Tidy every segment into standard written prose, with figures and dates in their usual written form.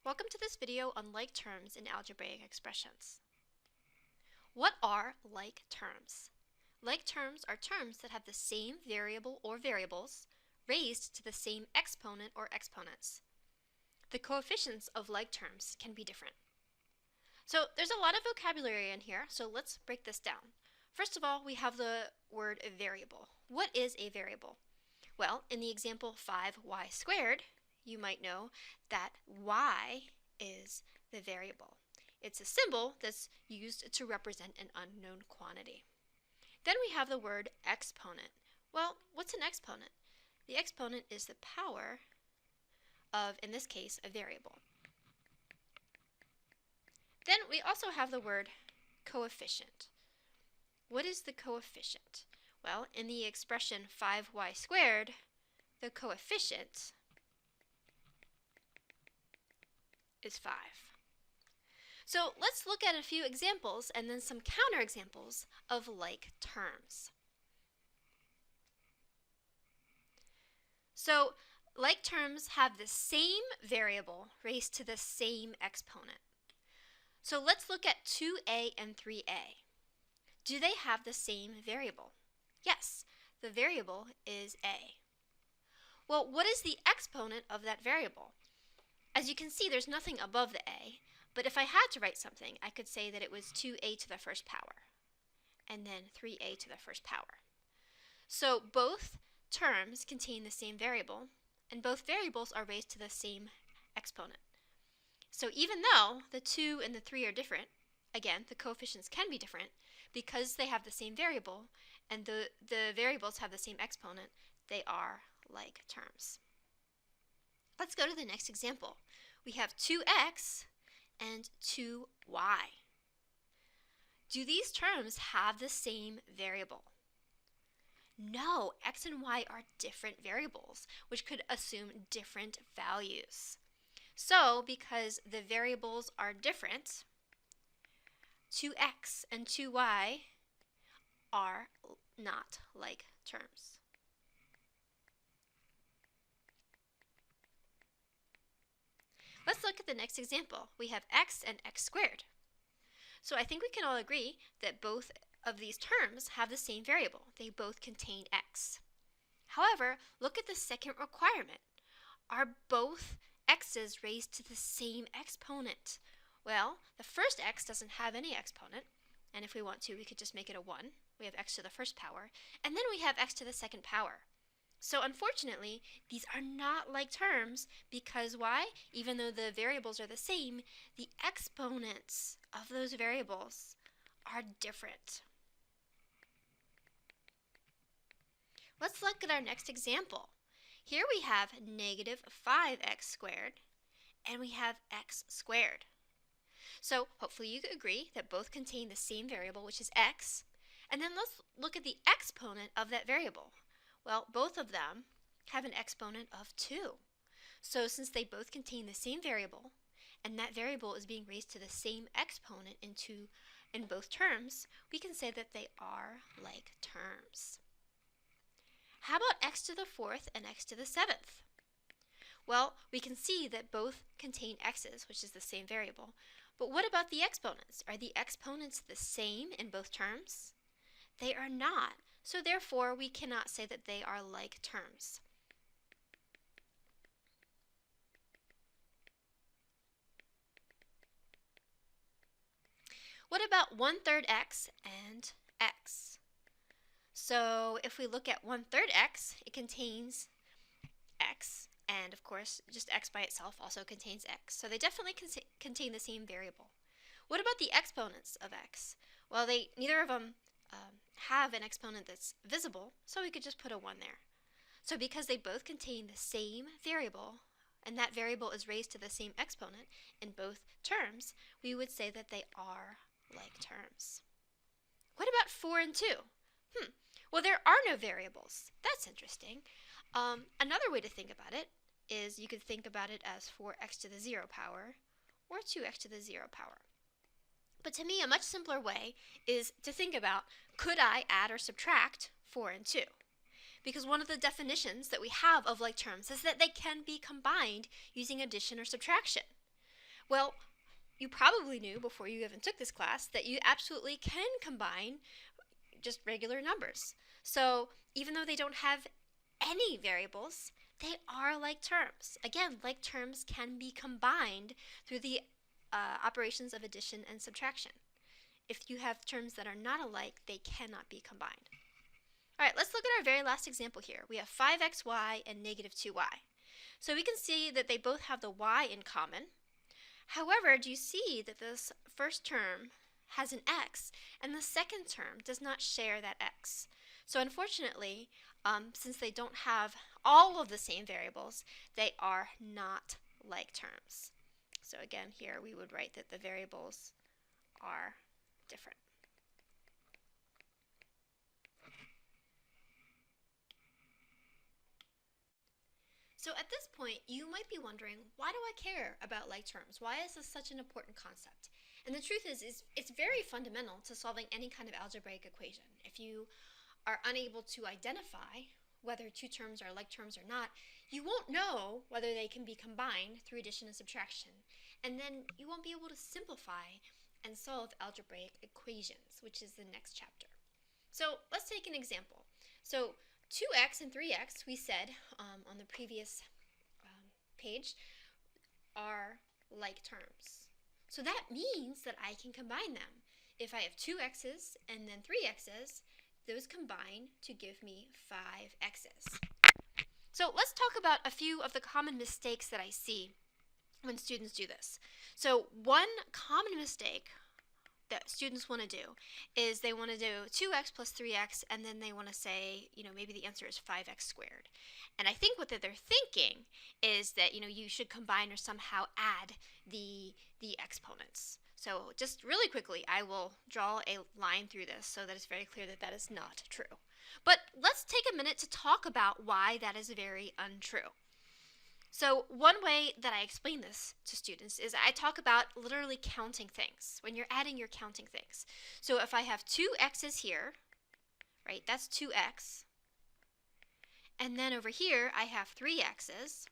Welcome to this video on like terms in algebraic expressions. What are like terms? Like terms are terms that have the same variable or variables raised to the same exponent or exponents. The coefficients of like terms can be different. So there's a lot of vocabulary in here, so let's break this down. First of all, we have the word variable. What is a variable? Well, in the example 5y squared, you might know that y is the variable. It's a symbol that's used to represent an unknown quantity. Then we have the word exponent. Well, what's an exponent? The exponent is the power of, in this case, a variable. Then we also have the word coefficient. What is the coefficient? Well, in the expression 5y squared, the coefficient is 5. So let's look at a few examples and then some counterexamples of like terms. So like terms have the same variable raised to the same exponent. So let's look at 2a and 3a. Do they have the same variable? Yes, the variable is a. Well, what is the exponent of that variable? As you can see, there's nothing above the a, but if I had to write something, I could say that it was 2a to the first power, and then 3a to the first power. So both terms contain the same variable, and both variables are raised to the same exponent. So even though the 2 and the 3 are different, again, the coefficients can be different, because they have the same variable, and the variables have the same exponent, they are like terms. Let's go to the next example. We have 2x and 2y. Do these terms have the same variable? No, x and y are different variables, which could assume different values. So, because the variables are different, 2x and 2y are not like terms. Let's look at the next example. We have x and x squared. So I think we can all agree that both of these terms have the same variable. They both contain x. However, look at the second requirement. Are both x's raised to the same exponent? Well, the first x doesn't have any exponent, and if we want to, we could just make it a 1. We have x to the first power, and then we have x to the second power. So unfortunately, these are not like terms because why? Even though the variables are the same, the exponents of those variables are different. Let's look at our next example. Here we have negative 5x squared, and we have x squared. So hopefully you agree that both contain the same variable, which is x. And then let's look at the exponent of that variable. Well, both of them have an exponent of 2. So since they both contain the same variable, and that variable is being raised to the same exponent in both terms, we can say that they are like terms. How about x to the 4th and x to the 7th? Well, we can see that both contain x's, which is the same variable. But what about the exponents? Are the exponents the same in both terms? They are not. So therefore, we cannot say that they are like terms. What about 1/3 x and x? So if we look at 1/3 x, it contains x, and of course, just x by itself also contains x. So they definitely contain the same variable. What about the exponents of x? Well, neither of them have an exponent that's visible, so we could just put a 1 there. So because they both contain the same variable, and that variable is raised to the same exponent in both terms, we would say that they are like terms. What about 4 and 2? Well, there are no variables. That's interesting. Another way to think about it is you could think about it as 4x to the 0 power or 2x to the 0 power. But to me, a much simpler way is to think about, could I add or subtract 4 and 2? Because one of the definitions that we have of like terms is that they can be combined using addition or subtraction. Well, you probably knew before you even took this class that you absolutely can combine just regular numbers. So even though they don't have any variables, they are like terms. Again, like terms can be combined through the operations of addition and subtraction. If you have terms that are not alike, they cannot be combined. All right, let's look at our very last example here. We have 5xy and negative 2y. So we can see that they both have the y in common. However, do you see that this first term has an x and the second term does not share that x? So unfortunately, since they don't have all of the same variables, they are not like terms. So again, here we would write that the variables are different. So at this point, you might be wondering, why do I care about like terms? Why is this such an important concept? And the truth is it's very fundamental to solving any kind of algebraic equation. If you are unable to identify whether two terms are like terms or not, you won't know whether they can be combined through addition and subtraction. And then you won't be able to simplify and solve algebraic equations, which is the next chapter. So let's take an example. So 2x and 3x, we said on the previous page, are like terms. So that means that I can combine them. If I have 2x's and then 3x's, those combine to give me 5x's. So let's talk about a few of the common mistakes that I see when students do this. So one common mistake that students want to do is they want to do 2x plus 3x and then they want to say, maybe the answer is 5x squared. And I think what they're thinking is that, you should combine or somehow add the exponents. So just really quickly, I will draw a line through this so that it's very clear that that is not true. But let's take a minute to talk about why that is very untrue. So one way that I explain this to students is I talk about literally counting things. When you're adding, you're counting things. So if I have two x's here, right, that's 2x. And then over here, I have 3 x's.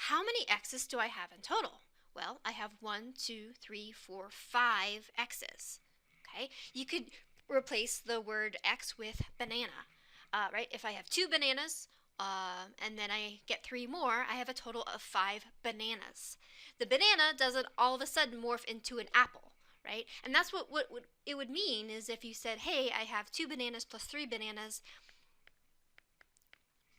How many x's do I have in total? Well, I have 1, 2, 3, 4, 5 x's. Okay, you could replace the word x with banana, right? If I have 2 bananas, and then I get 3 more, I have a total of 5 bananas. The banana doesn't all of a sudden morph into an apple, right? And that's what it would mean is if you said, hey, I have 2 bananas plus 3 bananas,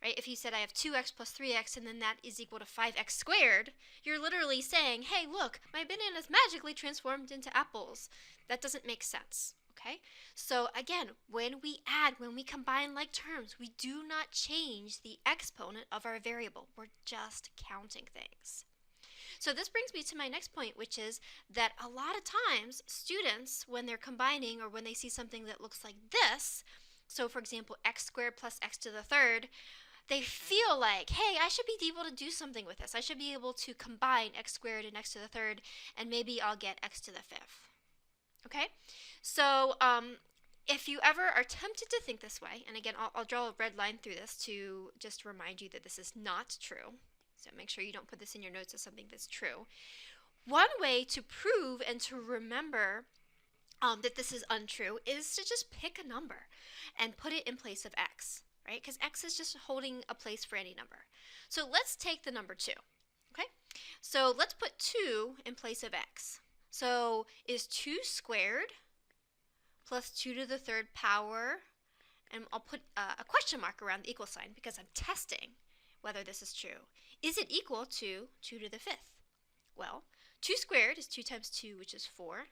right? If you said I have 2x plus 3x and then that is equal to 5x squared, you're literally saying, hey, look, my bananas magically transformed into apples. That doesn't make sense. Okay? So again, when we add, when we combine like terms, we do not change the exponent of our variable. We're just counting things. So this brings me to my next point, which is that a lot of times students, when they're combining or when they see something that looks like this, so for example, x squared plus x to the third, they feel like, hey, I should be able to do something with this. I should be able to combine x squared and x to the third, and maybe I'll get x to the fifth. Okay? So if you ever are tempted to think this way, and again, I'll draw a red line through this to just remind you that this is not true. So make sure you don't put this in your notes as something that's true. One way to prove and to remember that this is untrue is to just pick a number and put it in place of x, right? Because x is just holding a place for any number. So let's take the number 2, okay? So let's put 2 in place of x. So is 2 squared plus 2 to the third power, and I'll put a question mark around the equal sign because I'm testing whether this is true. Is it equal to 2 to the fifth? Well, 2 squared is 2 times 2, which is 4.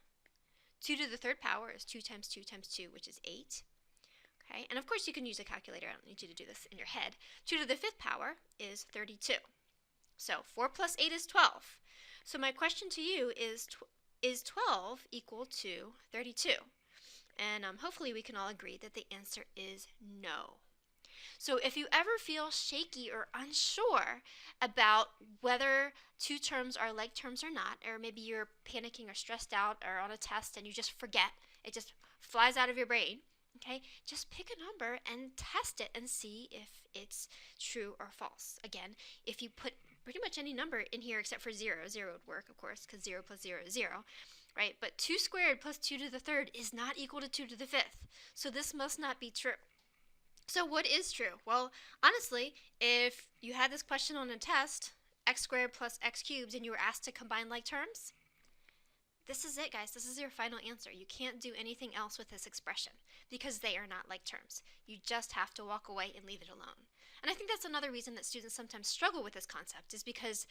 2 to the third power is 2 times 2 times 2, which is 8. Okay, and of course you can use a calculator. I don't need you to do this in your head. 2 to the fifth power is 32. So 4 plus 8 is 12. So my question to you is 12 equal to 32? And hopefully we can all agree that the answer is no. So if you ever feel shaky or unsure about whether two terms are like terms or not, or maybe you're panicking or stressed out or on a test and you just forget, it just flies out of your brain, okay, just pick a number and test it and see if it's true or false. Again, if you put pretty much any number in here except for 0, 0 would work, of course, because 0 plus 0 is 0, right? But 2 squared plus 2 to the third is not equal to 2 to the fifth, so this must not be true. So what is true? Well, honestly, if you had this question on a test, x squared plus x cubed, and you were asked to combine like terms, this is it, guys. This is your final answer. You can't do anything else with this expression because they are not like terms. You just have to walk away and leave it alone. And I think that's another reason that students sometimes struggle with this concept is because,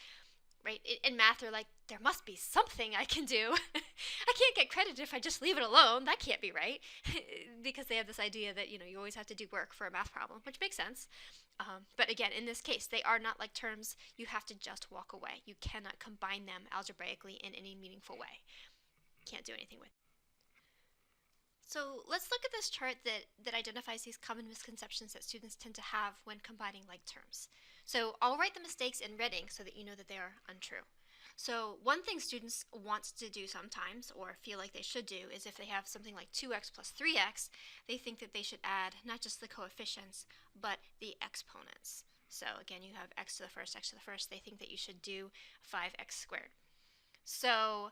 right, in math they're like, there must be something I can do. I can't get credit if I just leave it alone. That can't be right. Because they have this idea that, you always have to do work for a math problem, which makes sense. But again, in this case, they are not like terms. You have to just walk away. You cannot combine them algebraically in any meaningful way. Can't do anything with it. So let's look at this chart that identifies these common misconceptions that students tend to have when combining like terms. So I'll write the mistakes in red ink so that you know that they are untrue. So one thing students want to do sometimes, or feel like they should do, is if they have something like 2x plus 3x, they think that they should add not just the coefficients, but the exponents. So again, you have x to the first, they think that you should do 5x squared. So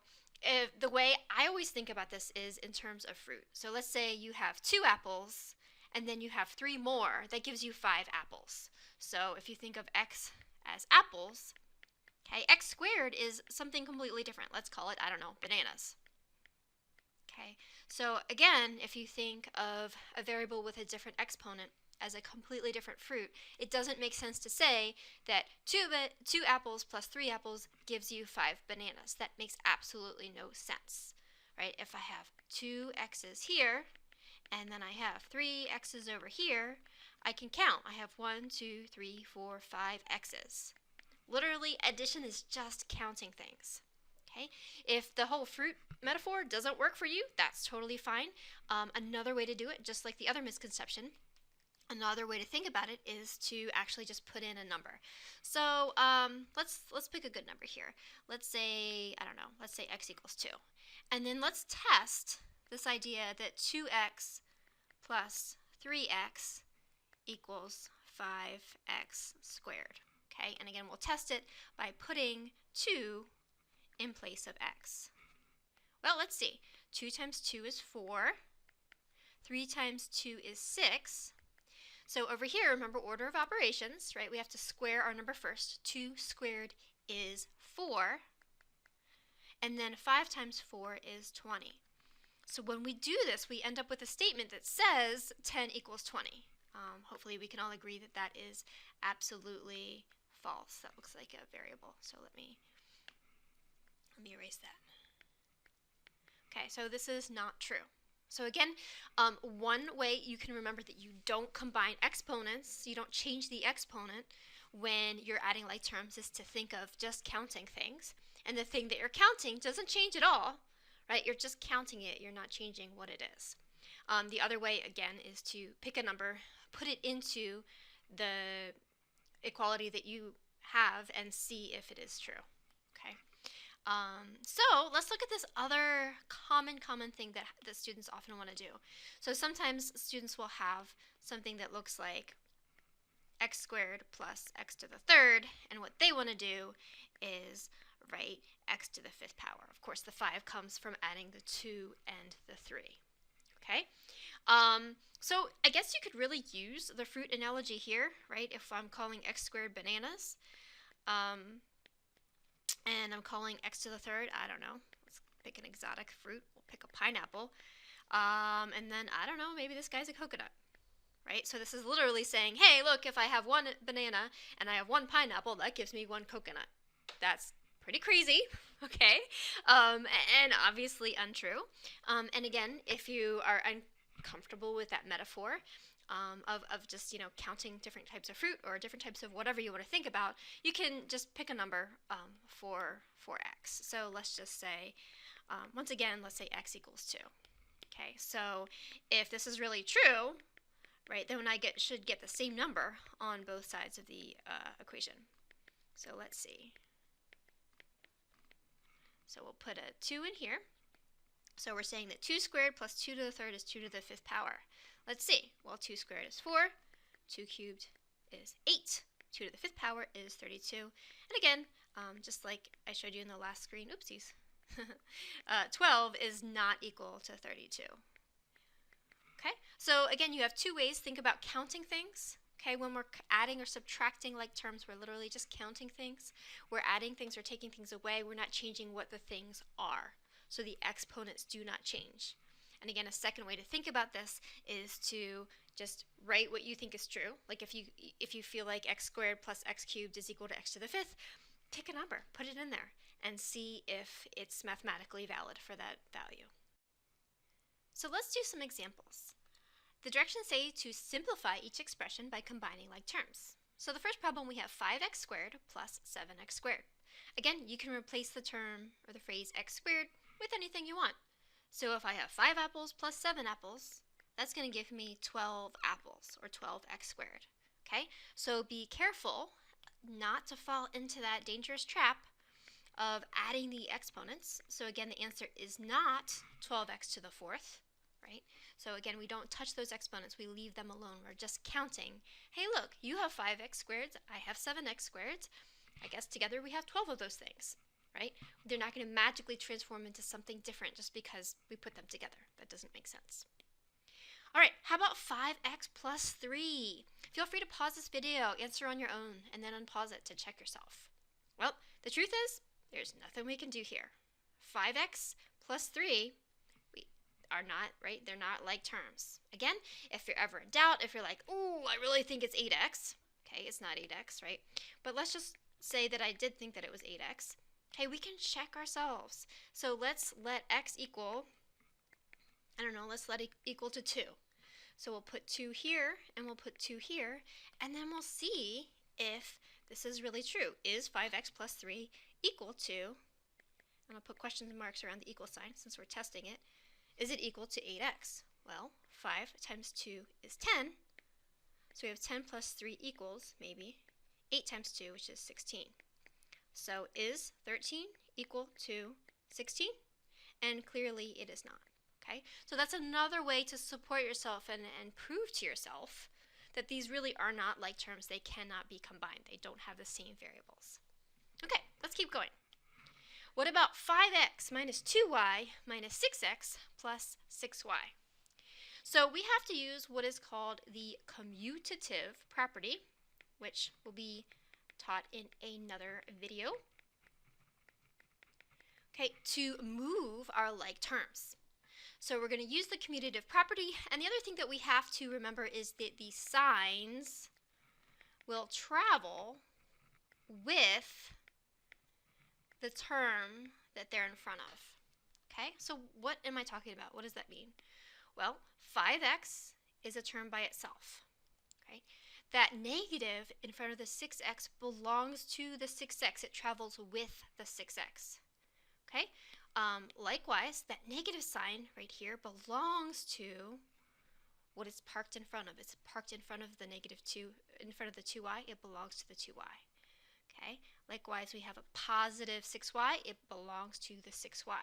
the way I always think about this is in terms of fruit. So let's say you have 2 apples, and then you have 3 more. That gives you 5 apples. So if you think of x as apples, okay, x squared is something completely different. Let's call it, I don't know, bananas. Okay, so again, if you think of a variable with a different exponent as a completely different fruit, it doesn't make sense to say that 2 apples plus 3 apples gives you 5 bananas. That makes absolutely no sense, right? If I have 2 x's here, and then I have 3 x's over here, I can count. I have 1, 2, 3, 4, 5 x's. Literally, addition is just counting things. Okay? If the whole fruit metaphor doesn't work for you, that's totally fine. Another way to do it, just like the other misconception, another way to think about it is to actually just put in a number. So let's pick a good number here. Let's say, I don't know, let's say x equals 2. And then let's test this idea that 2x plus 3x equals 5x squared. Okay, and again, we'll test it by putting 2 in place of x. Well, let's see. 2 times 2 is 4. 3 times 2 is 6. So over here, remember order of operations, right? We have to square our number first. 2 squared is 4. And then 5 times 4 is 20. So when we do this, we end up with a statement that says 10 equals 20. Hopefully we can all agree that that is absolutely false. That looks like a variable. So let me erase that. Okay, so this is not true. So again, one way you can remember that you don't combine exponents, you don't change the exponent when you're adding like terms, is to think of just counting things. And the thing that you're counting doesn't change at all, right? You're just counting it. You're not changing what it is. The other way, again, is to pick a number, put it into the equality that you have, and see if it is true. Okay. So let's look at this other common thing that students often want to do. So sometimes students will have something that looks like x squared plus x to the third, and what they want to do is write x to the 5th power. Of course, the 5 comes from adding the 2 and the 3. Okay? So I guess you could really use the fruit analogy here, right? If I'm calling x squared bananas, and I'm calling x to the third, I don't know, let's pick an exotic fruit. We'll pick a pineapple. And then, I don't know, maybe this guy's a coconut, right? So this is literally saying, hey, look, if I have 1 banana and I have 1 pineapple, that gives me 1 coconut. That's pretty crazy, okay? And obviously untrue. And again, if you are uncomfortable with that metaphor, of just, counting different types of fruit or different types of whatever you want to think about, you can just pick a number for x. So let's just say, once again, let's say x equals 2. Okay, so if this is really true, right, then I should get the same number on both sides of the equation. So let's see. So we'll put a 2 in here. So we're saying that 2 squared plus 2 to the third is 2 to the 5th power. Let's see. Well, 2 squared is 4. 2 cubed is 8. 2 to the 5th power is 32. And again, just like I showed you in the last screen, oopsies, 12 is not equal to 32. Okay, so again, you have two ways. Think about counting things. Okay, when we're adding or subtracting like terms, we're literally just counting things. We're adding things or taking things away. We're not changing what the things are. So the exponents do not change. And again, a second way to think about this is to just write what you think is true. Like if you feel like x squared plus x cubed is equal to x to the 5th, pick a number, put it in there, and see if it's mathematically valid for that value. So let's do some examples. The directions say to simplify each expression by combining like terms. So the first problem, we have 5x squared plus 7x squared. Again, you can replace the term or the phrase x squared with anything you want. So if I have 5 apples plus 7 apples, that's going to give me 12 apples, or 12x squared. Okay, so be careful not to fall into that dangerous trap of adding the exponents. So again, the answer is not 12x to the 4th, right? So again, we don't touch those exponents, we leave them alone. We're just counting. Hey, look, you have 5x squareds, I have 7x squareds. I guess together we have 12 of those things, right? They're not going to magically transform into something different just because we put them together. That doesn't make sense. All right, how about 5x plus 3? Feel free to pause this video, answer on your own, and then unpause it to check yourself. Well, the truth is, there's nothing we can do here. 5x plus 3 are not, right? They're not like terms. Again, if you're ever in doubt, if you're like, ooh, I really think it's 8x. Okay, it's not 8x, right? But let's just say that I did think that it was 8x. Okay, we can check ourselves. So let's let x equal, I don't know, let's let it equal to 2. So we'll put 2 here, and we'll put 2 here, and then we'll see if this is really true. Is 5x plus 3 equal to, and I'll put question marks around the equal sign since we're testing it, is it equal to 8x? Well, 5 times 2 is 10, so we have 10 plus 3 equals, maybe, 8 times 2, which is 16. So is 13 equal to 16? And clearly it is not. Okay, so that's another way to support yourself and prove to yourself that these really are not like terms. They cannot be combined. They don't have the same variables. Okay, let's keep going. What about 5x minus 2y minus 6x plus 6y? So we have to use what is called the commutative property, which will be taught in another video, okay, to move our like terms. So we're going to use the commutative property, and the other thing that we have to remember is that the signs will travel with the term that they're in front of. Okay, so what am I talking about? What does that mean? Well, 5x is a term by itself. Okay, that negative in front of the 6x belongs to the 6x. It travels with the 6x. Okay, likewise, that negative sign right here belongs to what it's parked in front of. It's parked in front of the negative 2, in front of the 2y. It belongs to the 2y. Okay, likewise, we have a positive 6y. It belongs to the 6y.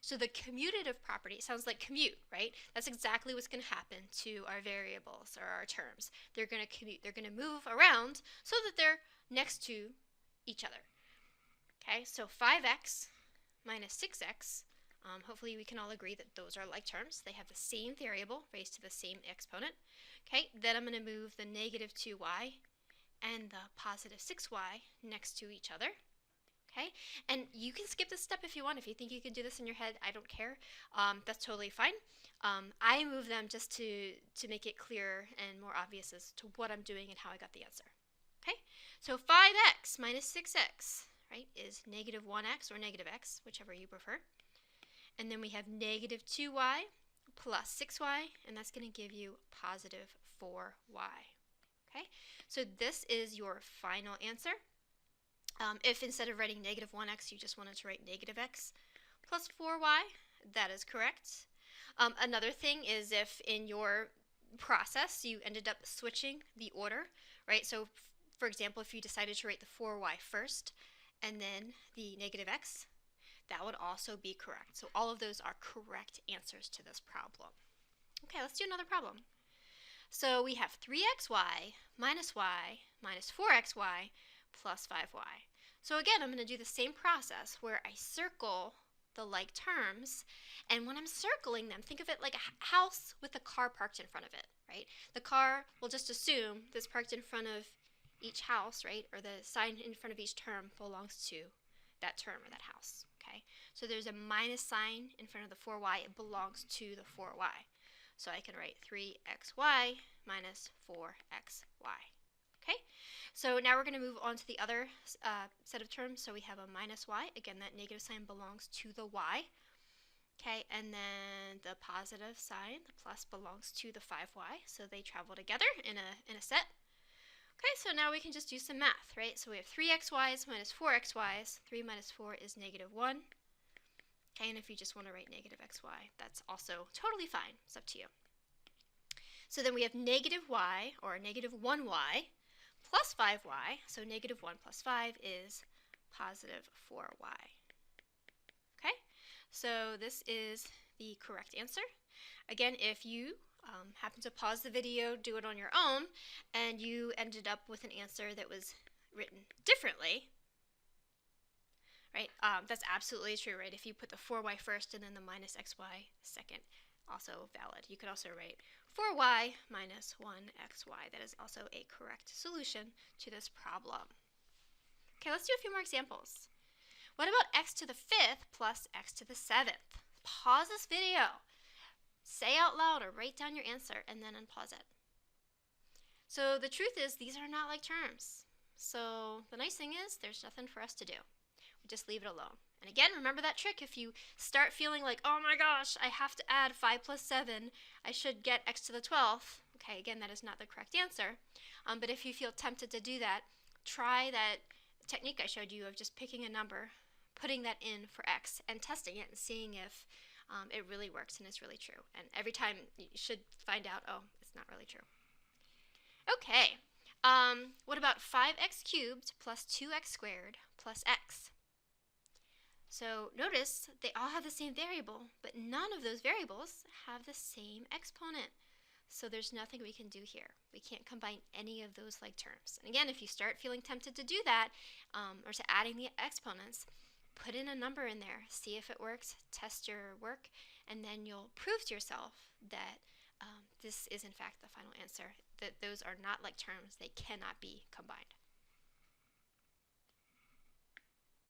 So the commutative property sounds like commute, right? That's exactly what's going to happen to our variables or our terms. They're going to commute. They're going to move around so that they're next to each other. Okay, so 5x minus 6x, hopefully we can all agree that those are like terms. They have the same variable raised to the same exponent. Okay, then I'm going to move the negative 2y and the positive 6y next to each other. Okay, and you can skip this step if you want. If you think you can do this in your head, I don't care. That's totally fine. I move them just to make it clearer and more obvious as to what I'm doing and how I got the answer. Okay, so 5x minus 6x, right, is negative 1x or negative x, whichever you prefer. And then we have negative 2y plus 6y, and that's going to give you positive 4y. Okay, so this is your final answer. If instead of writing negative 1x, you just wanted to write negative x plus 4y, that is correct. Another thing is if in your process you ended up switching the order, right? So, for example, if you decided to write the 4y first and then the negative x, that would also be correct. So all of those are correct answers to this problem. Okay, let's do another problem. So we have 3xy minus 4xy plus 5y. So again, I'm going to do the same process where I circle the like terms, and when I'm circling them, think of it like a house with a car parked in front of it, right? The car, we'll just assume this parked in front of each house, right? Or the sign in front of each term belongs to that term or that house, okay? So there's a minus sign in front of the 4y, it belongs to the 4y. So I can write 3xy minus 4xy. Okay, so now we're going to move on to the other set of terms. So we have a minus y. Again, that negative sign belongs to the y. Okay, and then the positive sign, the plus, belongs to the 5y. So they travel together in a set. Okay, so now we can just do some math, right? So we have 3xy's minus 4xy's. 3 minus 4 is negative 1. Okay, and if you just want to write negative xy, that's also totally fine. It's up to you. So then we have negative y, or negative 1y, plus 5y. So negative 1 plus 5 is positive 4y. Okay, so this is the correct answer. Again, if you happen to pause the video, do it on your own, and you ended up with an answer that was written differently, right? That's absolutely true, right? If you put the 4y first and then the minus xy second, also valid. You could also write 4y minus 1xy. That is also a correct solution to this problem. Okay, let's do a few more examples. What about x to the 5th plus x to the 7th? Pause this video. Say out loud or write down your answer and then unpause it. So the truth is these are not like terms. So the nice thing is there's nothing for us to do. We just leave it alone. And again, remember that trick. If you start feeling like, oh my gosh, I have to add 5 plus 7, I should get x to the 12th. Okay, again, that is not the correct answer. But if you feel tempted to do that, try that technique I showed you of just picking a number, putting that in for x, and testing it and seeing if it really works and is really true. And every time you should find out, oh, it's not really true. Okay, what about 5x cubed plus 2x squared plus x? So notice they all have the same variable, but none of those variables have the same exponent. So there's nothing we can do here. We can't combine any of those like terms. And again, if you start feeling tempted to do that, or to adding the exponents, put in a number in there, see if it works, test your work, and then you'll prove to yourself that this is in fact the final answer, that those are not like terms, they cannot be combined.